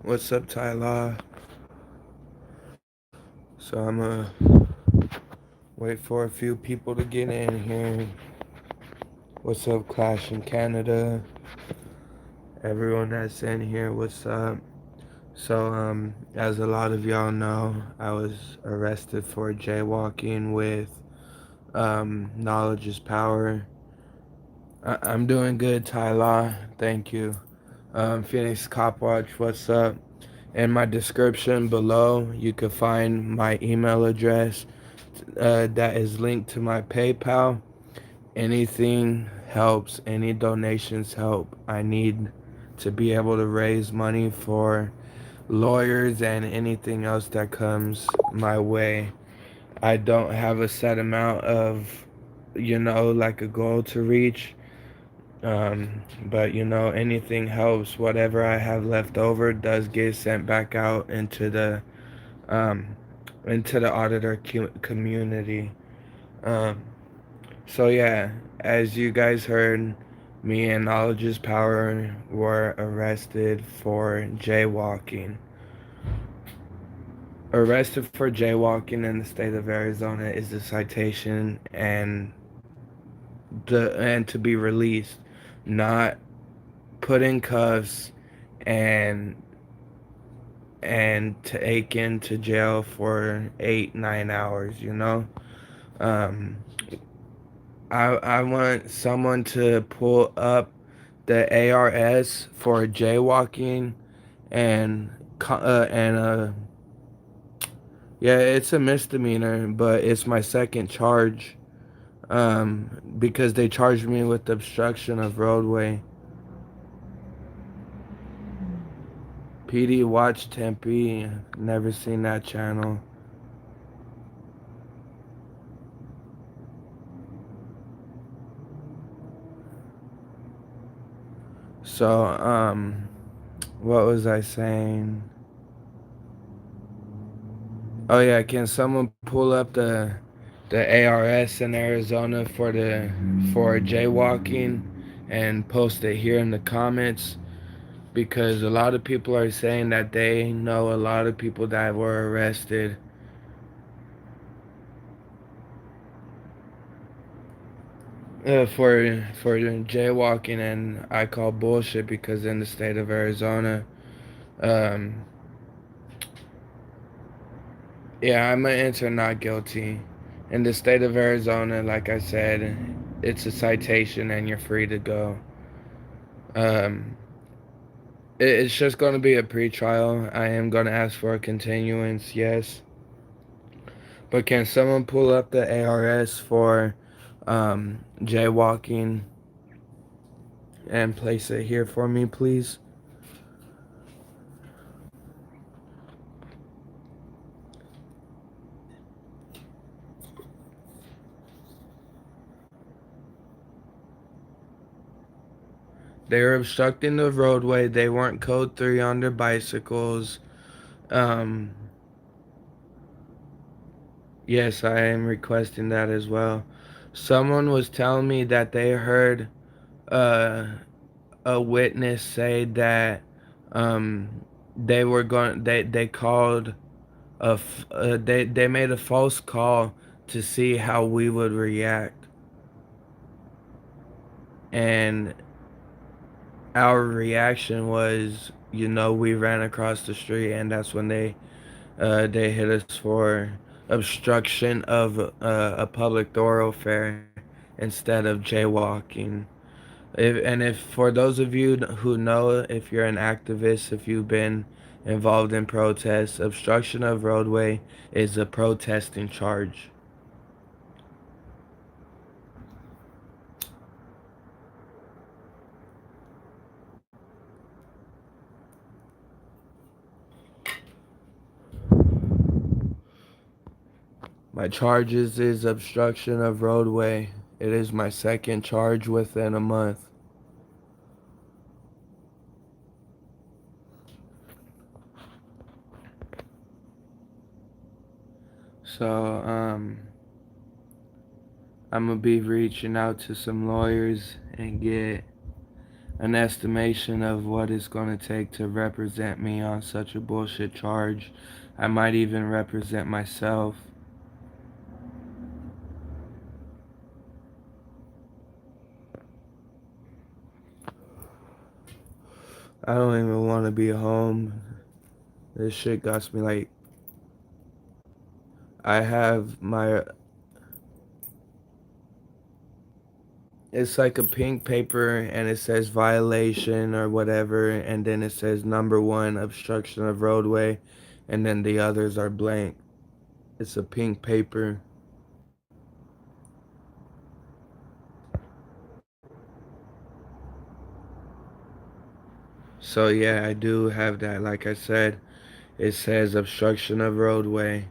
What's up, Tyler? So I'm gonna wait for a few people to get in here. What's up, Clash in Canada? Everyone that's in here, what's up? So, as a lot of y'all know, I was arrested for jaywalking with knowledge is power. I'm doing good, Tyler. Thank you. Phoenix Cop Watch, what's up? In my description below, you can find my email address that is linked to my PayPal. Anything helps, any donations help. I need to be able to raise money for lawyers and anything else that comes my way. I don't have a set amount of, like a goal to reach. But anything helps. Whatever I have left over does get sent back out um, into the auditor community. Um, So yeah, as you guys heard, me and Knowledge is Power were arrested for jaywalking. Arrested for jaywalking in the state of Arizona is a citation and to be released, not put in cuffs and taken to jail for 8-9 hours. Um, I want someone to pull up the ARS for jaywalking and and yeah, it's a misdemeanor, but it's my second charge because they charged me with obstruction of roadway. PD Watch Tempe, never seen that channel. So, what was I saying? Oh yeah, can someone pull up the ARS in Arizona for jaywalking and post it here in the comments? Because a lot of people are saying that they know a lot of people that were arrested for jaywalking, and I call bullshit because in the state of Arizona, um, yeah, I'm gonna answer not guilty. In the state of Arizona, like I said, it's a citation and you're free to go. Um, it's just going to be a pre-trial. I am going to ask for a continuance, yes. But can someone pull up the ARS for jaywalking and place it here for me, please? They were obstructing the roadway. They weren't code 3 on their bicycles. Um, yes, I am requesting that as well. Someone was telling me that they heard uh, a witness say that they called they made a false call to see how we would react, and our reaction was, we ran across the street, and that's when they hit us for obstruction of a public thoroughfare instead of jaywalking. If for those of you who know, if you're an activist, if you've been involved in protests, obstruction of roadway is a protesting charge. My charges is obstruction of roadway. It is my second charge within a month. So, I'm gonna be reaching out to some lawyers and get an estimation of what it's going to take to represent me on such a bullshit charge. I might even represent myself. I don't even want to be home. This shit got me like, I have my, it's like a pink paper and it says violation or whatever, and then it says number one, obstruction of roadway, and then the others are blank. It's a pink paper. So yeah, I do have that. Like I said, it says obstruction of roadway.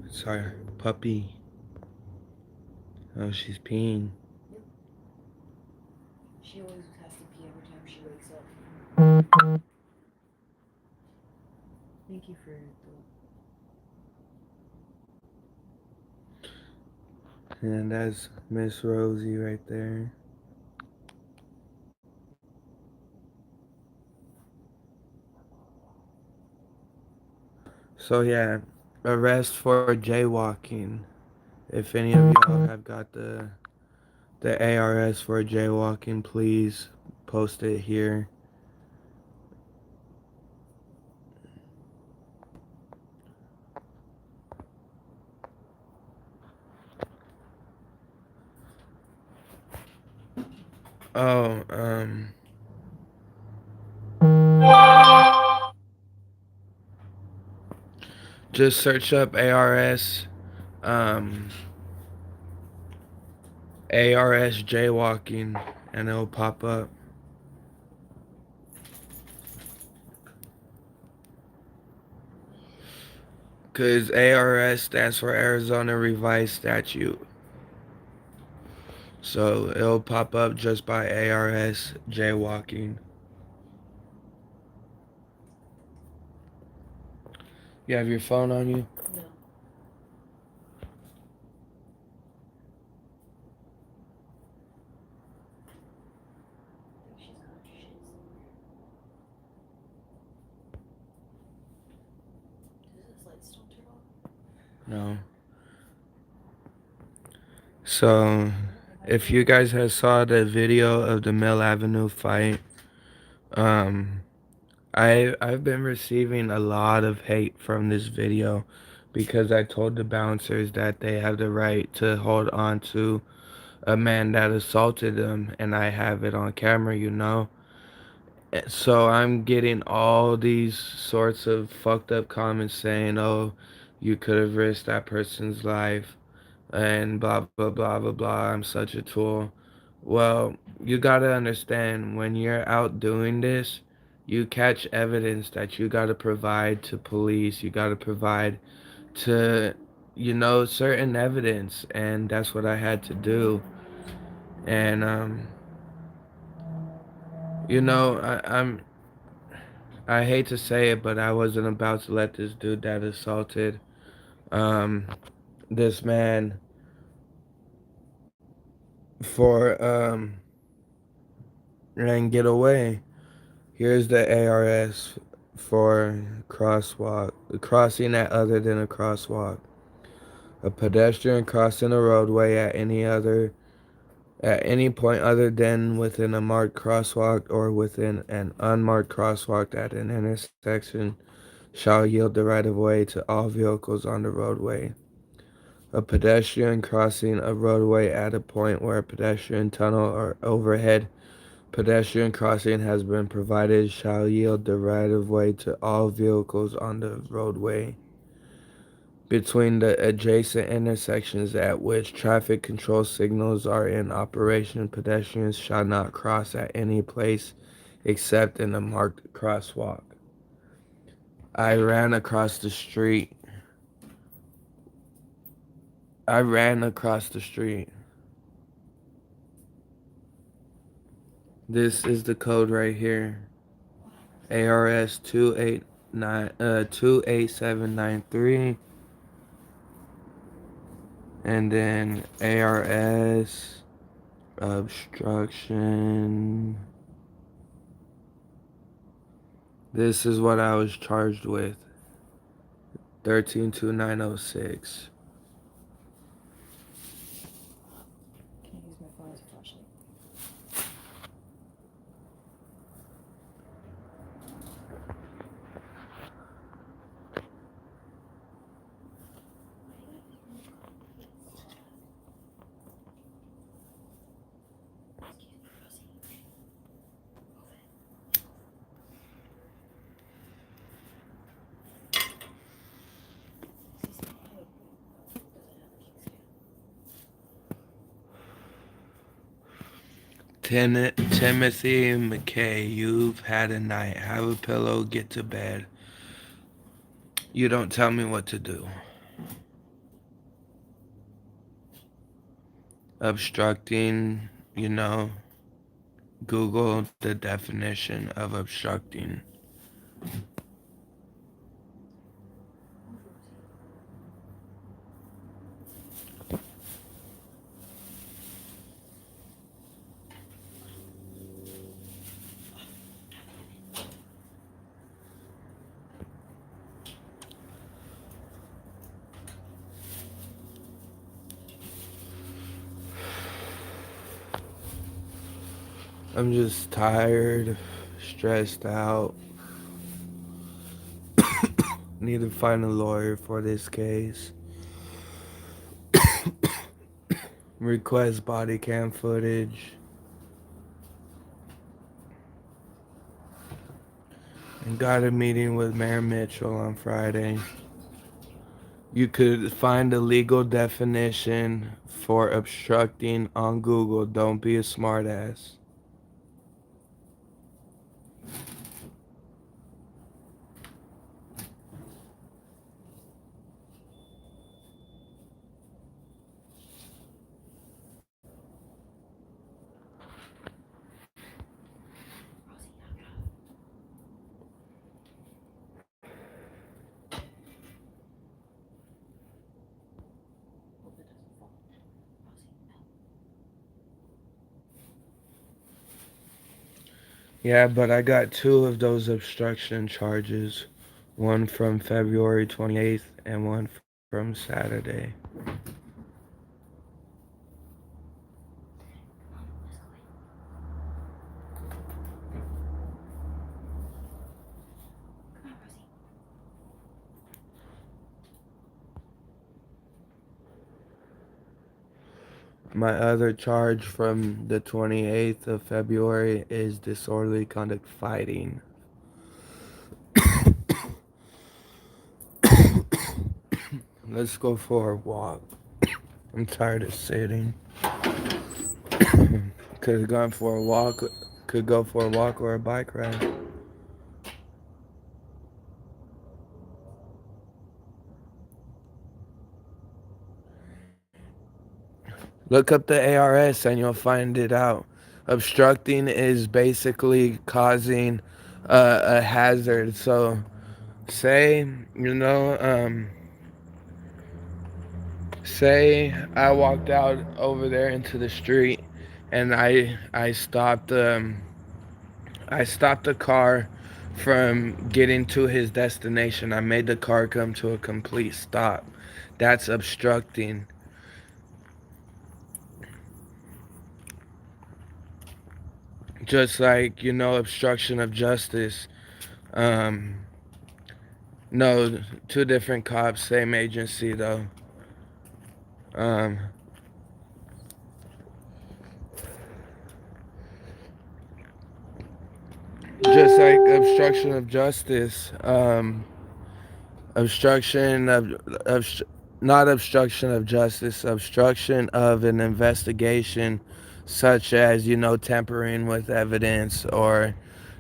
Sorry, puppy. Oh, she's peeing. And that's Miss Rosie right there. So yeah, arrest for jaywalking. If any of y'all have got the ARS for jaywalking, please post it here. Oh, just search up um, ARS jaywalking, and it'll pop up. Cause ARS stands for Arizona Revised Statute. So it'll pop up just by ARS jaywalking. You have your phone on you? No. So, if you guys have saw the video of the Mill Avenue fight, um, I've been receiving a lot of hate from this video because I told the bouncers that they have the right to hold on to a man that assaulted them, and I have it on camera, you know. So I'm getting all these sorts of fucked up comments saying, "Oh, you could have risked that person's life," and blah blah blah blah blah. I'm such a tool. Well, you gotta understand when you're out doing this, you catch evidence that you gotta provide to police. You gotta provide to, certain evidence, and that's what I had to do. And I hate to say it, but I wasn't about to let this dude that assaulted um this man for and get away. Here's the ARS for crosswalk, crossing at other than a crosswalk. A pedestrian crossing a roadway at any point other than within a marked crosswalk or within an unmarked crosswalk at an intersection shall yield the right of way to all vehicles on the roadway. A pedestrian crossing a roadway at a point where a pedestrian tunnel or overhead pedestrian crossing has been provided shall yield the right of way to all vehicles on the roadway. Between the adjacent intersections at which traffic control signals are in operation, pedestrians shall not cross at any place except in a marked crosswalk. I ran across the street. I ran across the street. This is the code right here. ARS 28793, and then ARS obstruction. This is what I was charged with. 132906. Can't use my phone as a flashlight. Timothy McKay, you've had a night. Have a pillow, get to bed. You don't tell me what to do. Obstructing, Google the definition of obstructing. I'm just tired, stressed out. Need to find a lawyer for this case. Request body cam footage. And got a meeting with Mayor Mitchell on Friday. You could find a legal definition for obstructing on Google. Don't be a smartass. Yeah, but I got two of those obstruction charges. One from February 28th and one from Saturday. My other charge from the 28th of February is disorderly conduct fighting. Let's go for a walk. I'm tired of sitting. Could have gone for a walk. Could go for a walk or a bike ride. Look up the ARS and you'll find it out. Obstructing is basically causing a hazard. So, say, say I walked out over there into the street and I stopped the car from getting to his destination. I made the car come to a complete stop. That's obstructing. Just like, obstruction of justice. No, two different cops, same agency though. Just like obstruction of justice, obstruction of not obstruction of justice, obstruction of an investigation, such as tampering with evidence or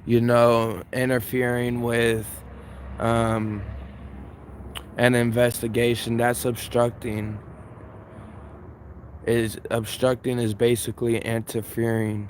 interfering with um, an investigation. That's obstructing. Is obstructing is basically interfering.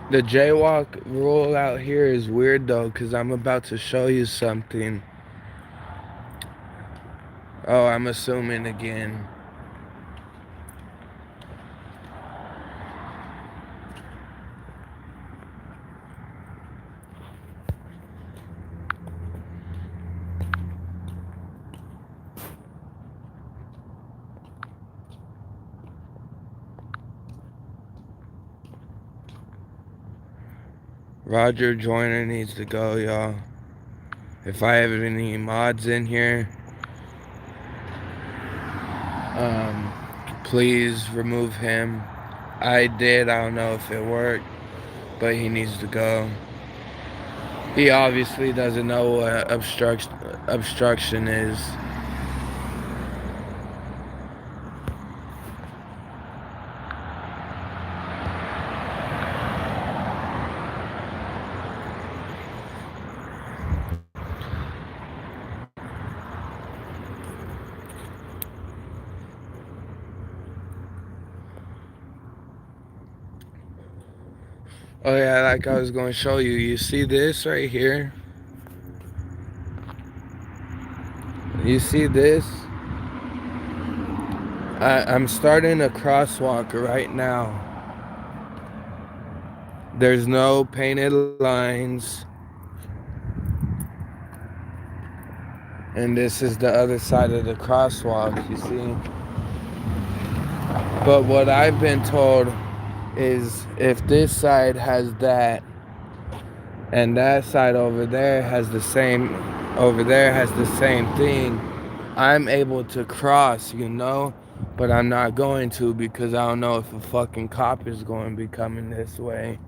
The jaywalk rule out here is weird though, because I'm about to show you something. Oh, I'm assuming again. Roger Joyner needs to go, y'all. If I have any mods in here, um, please remove him. I did. I don't know if it worked, but he needs to go. He obviously doesn't know what obstruction is. Oh yeah, like I was going to show you. You see this right here? You see this? I'm starting a crosswalk right now. There's no painted lines. And this is the other side of the crosswalk, you see? But what I've been told is if this side has that and that side over there has the same thing, I'm able to cross, you know? But I'm not going to because I don't know if a fucking cop is going to be coming this way.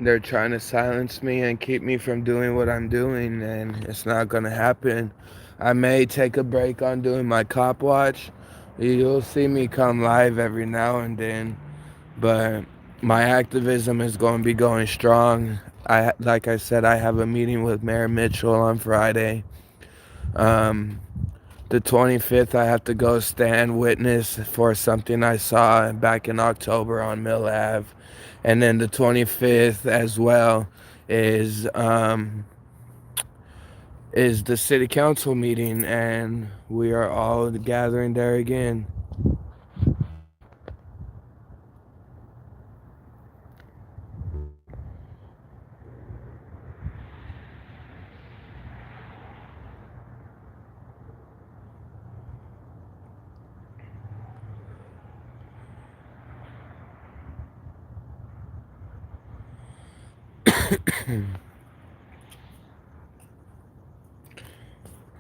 They're trying to silence me and keep me from doing what I'm doing, and it's not gonna happen. I may take a break on doing my cop watch. You'll see me come live every now and then, but my activism is going to be going strong. Like I said, I have a meeting with Mayor Mitchell on Friday. Um, the 25th, I have to go stand witness for something I saw back in October on Mill Ave. And then the 25th as well is the city council meeting, and we are all gathering there again.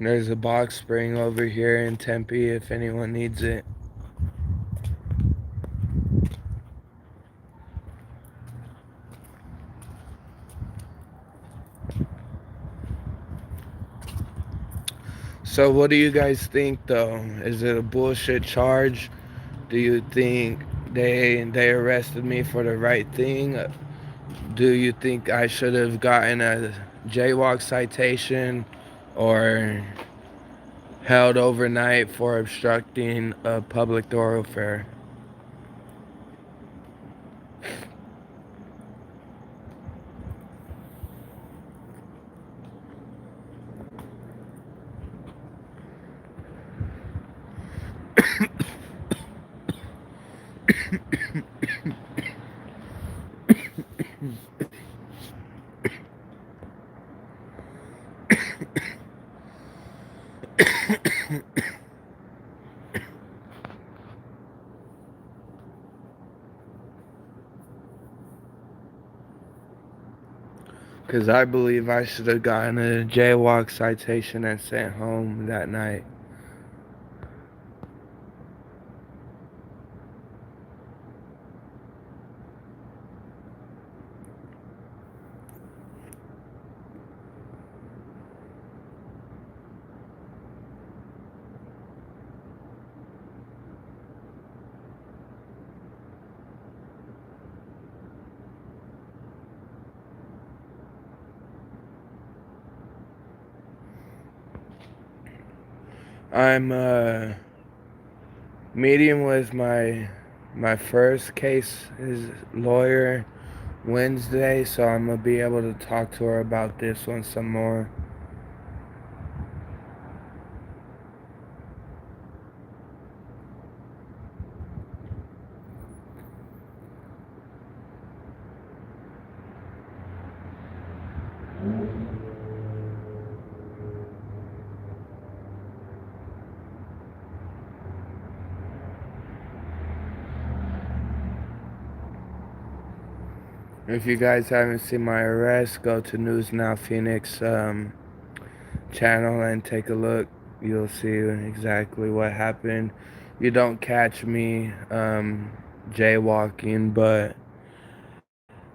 There's a box spring over here in Tempe if anyone needs it. So what do you guys think though? Is it a bullshit charge? Do you think they arrested me for the right thing? Do you think I should have gotten a jaywalk citation or held overnight for obstructing a public thoroughfare? Because I believe I should have gotten a jaywalk citation and sent home that night. I'm meeting with my first case is lawyer Wednesday, so I'm gonna be able to talk to her about this one some more. If you guys haven't seen my arrest, go to News Now Phoenix channel and take a look. You'll see exactly what happened. You don't catch me jaywalking, but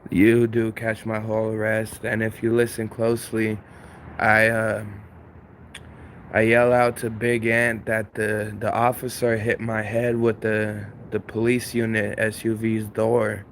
you do catch my whole arrest. And if you listen closely, I I yell out to Big Ant that the officer hit my head with the police unit SUV's door.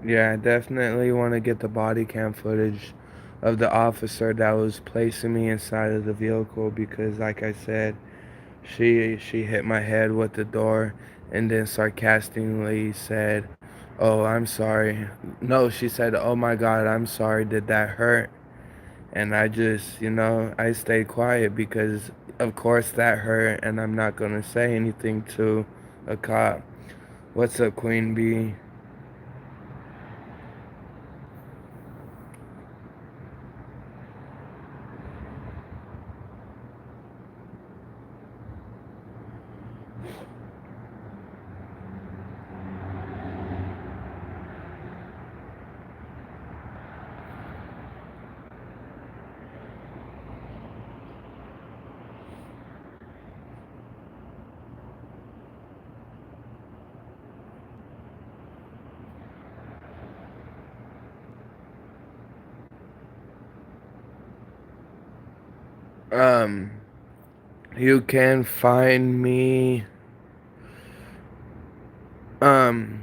Yeah, I definitely want to get the body cam footage of the officer that was placing me inside of the vehicle because, like I said, she hit my head with the door and then sarcastically said, "Oh, I'm sorry." No, she said, "Oh my God, I'm sorry. Did that hurt?" And I just, I stayed quiet because, of course, that hurt, and I'm not gonna say anything to a cop. What's up, Queen Bee? Um, you can find me, um,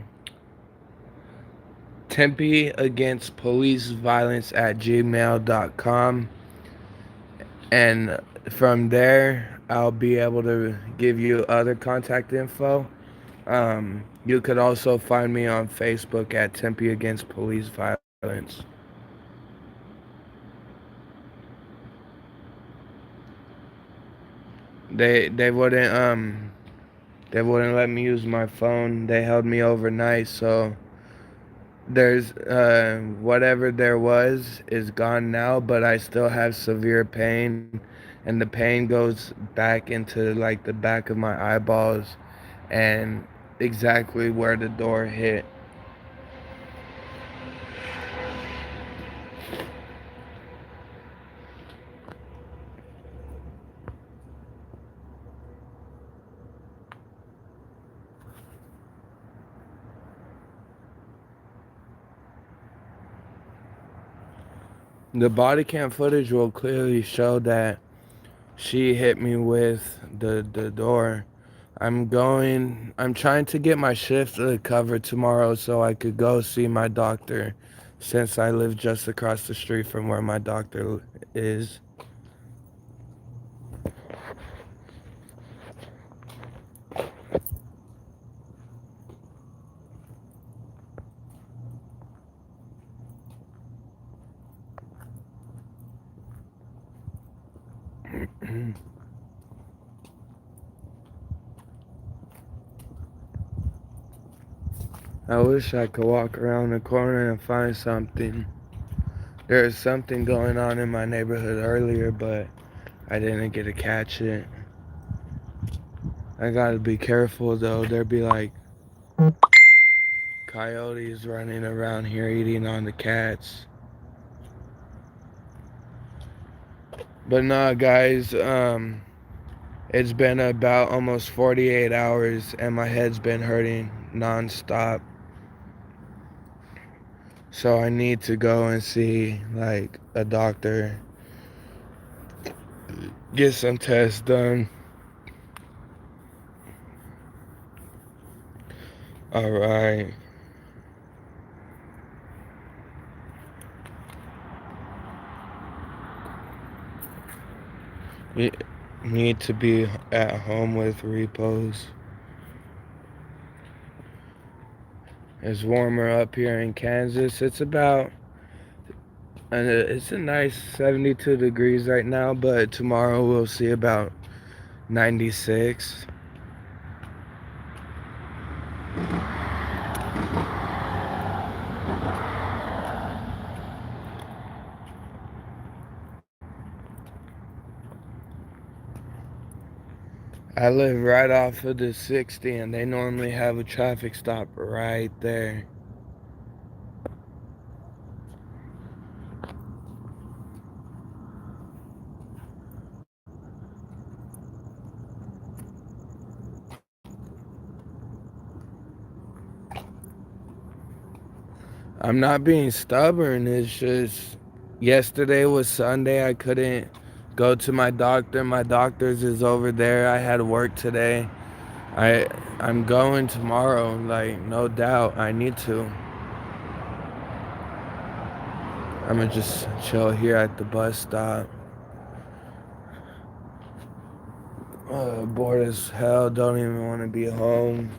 Tempe against police violence at gmail.com. And from there, I'll be able to give you other contact info. You could also find me on Facebook at Tempe Against Police Violence. They wouldn't let me use my phone. They held me overnight, so there's whatever there was is gone now, but I still have severe pain, and the pain goes back into like the back of my eyeballs and exactly where the door hit. The body cam footage will clearly show that she hit me with the door. I'm trying to get my shift covered tomorrow so I could go see my doctor since I live just across the street from where my doctor is. I wish I could walk around the corner and find something. There's something going on in my neighborhood earlier, but I didn't get to catch it. I gotta be careful though. There'd be like coyotes running around here eating on the cats. But nah, guys, it's been about almost 48 hours and my head's been hurting nonstop. So I need to go and see like a doctor, get some tests done. All right. You need to be at home with repos. It's warmer up here in Kansas. It's a nice 72 degrees right now, but tomorrow we'll see about 96. I live right off of the 60 and they normally have a traffic stop right there. I'm not being stubborn. It's just yesterday was Sunday. I couldn't go to my doctor. My doctor's is over there. I had work today. I'm going tomorrow, like no doubt. I need to. I'm gonna just chill here at the bus stop. Bored as hell. Don't even want to be home.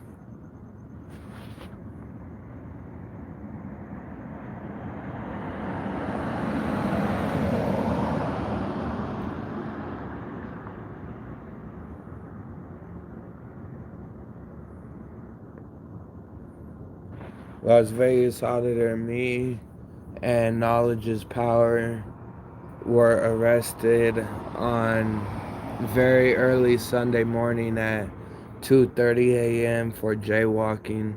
Las Vegas auditor me and Knowledge is Power were arrested on very early Sunday morning at 2:30 a.m. for jaywalking.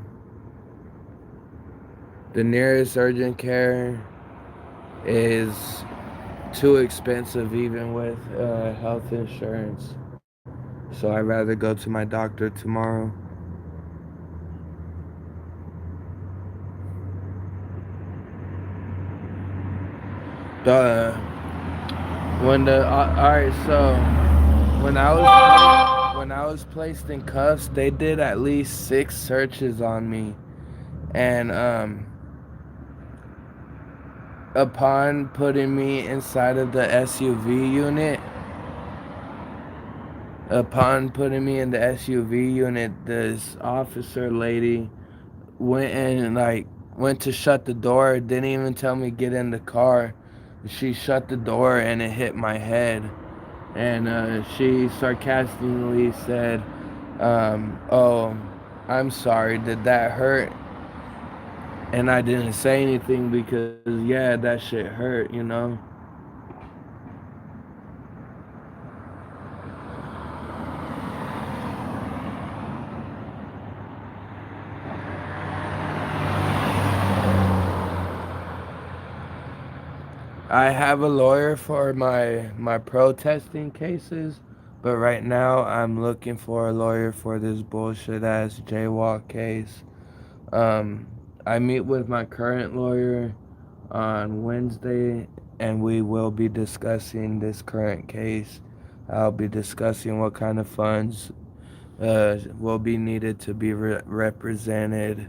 The nearest urgent care is too expensive even with health insurance. So I'd rather go to my doctor tomorrow. The when the all right, so when I was placed in cuffs, they did at least 6 searches on me, and upon putting me inside of the SUV unit, upon putting me in the SUV unit, this officer lady went and went to shut the door, didn't even tell me get in the car. She shut the door and it hit my head. And she sarcastically said, oh, I'm sorry, did that hurt? And I didn't say anything because, yeah, that shit hurt, you know? I have a lawyer for my protesting cases, but right now I'm looking for a lawyer for this bullshit ass jaywalk case. Um, I meet with my current lawyer on Wednesday, and we will be discussing this current case. I'll be discussing what kind of funds will be needed to be represented.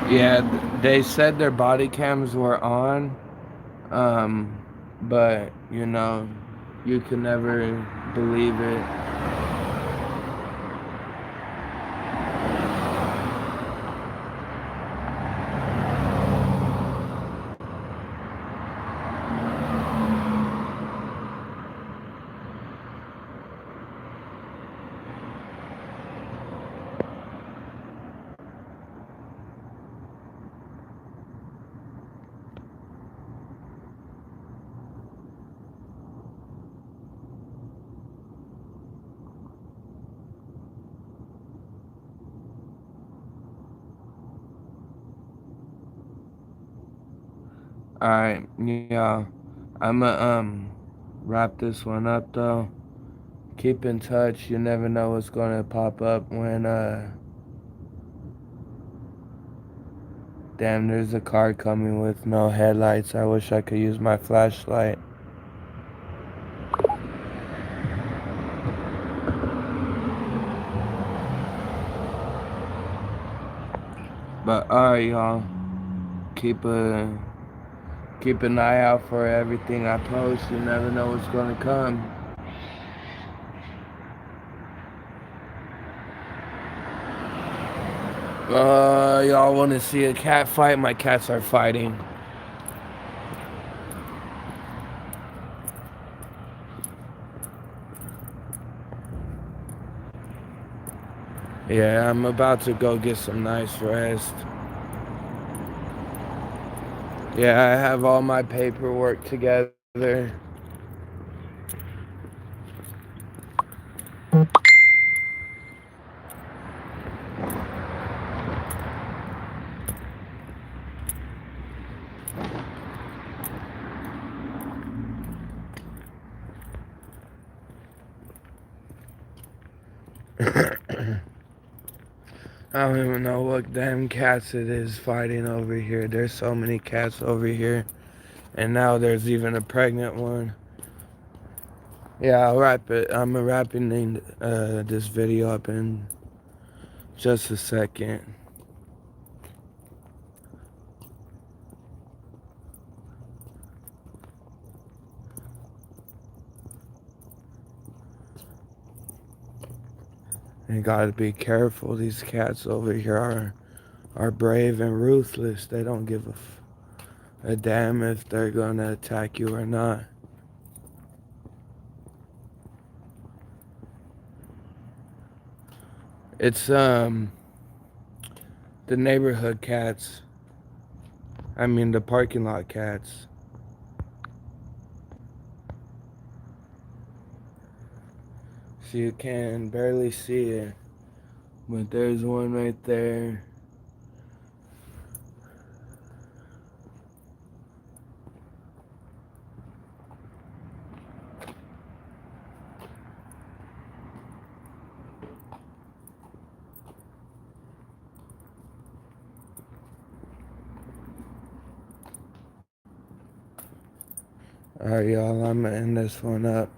Yeah, they said their body cams were on, um, but you can never believe it. Alright, yeah. I'ma wrap this one up though. Keep in touch. You never know what's gonna pop up when damn, there's a car coming with no headlights. I wish I could use my flashlight. But alright, y'all. Keep a keep an eye out for everything I post. You never know what's gonna come. Y'all want to see a cat fight? My cats are fighting. Yeah, I'm about to go get some nice rest. Yeah, I have all my paperwork together. I don't even know what damn cats it is fighting over here. There's so many cats over here. And now there's even a pregnant one. Yeah, I'll wrap it. I'm wrapping this video up in just a second. You gotta be careful. These cats over here are brave and ruthless. They don't give a damn if they're gonna attack you or not. It's the neighborhood cats. I mean the parking lot cats. So you can barely see it. But there's one right there. Alright, y'all, I'm gonna end this one up.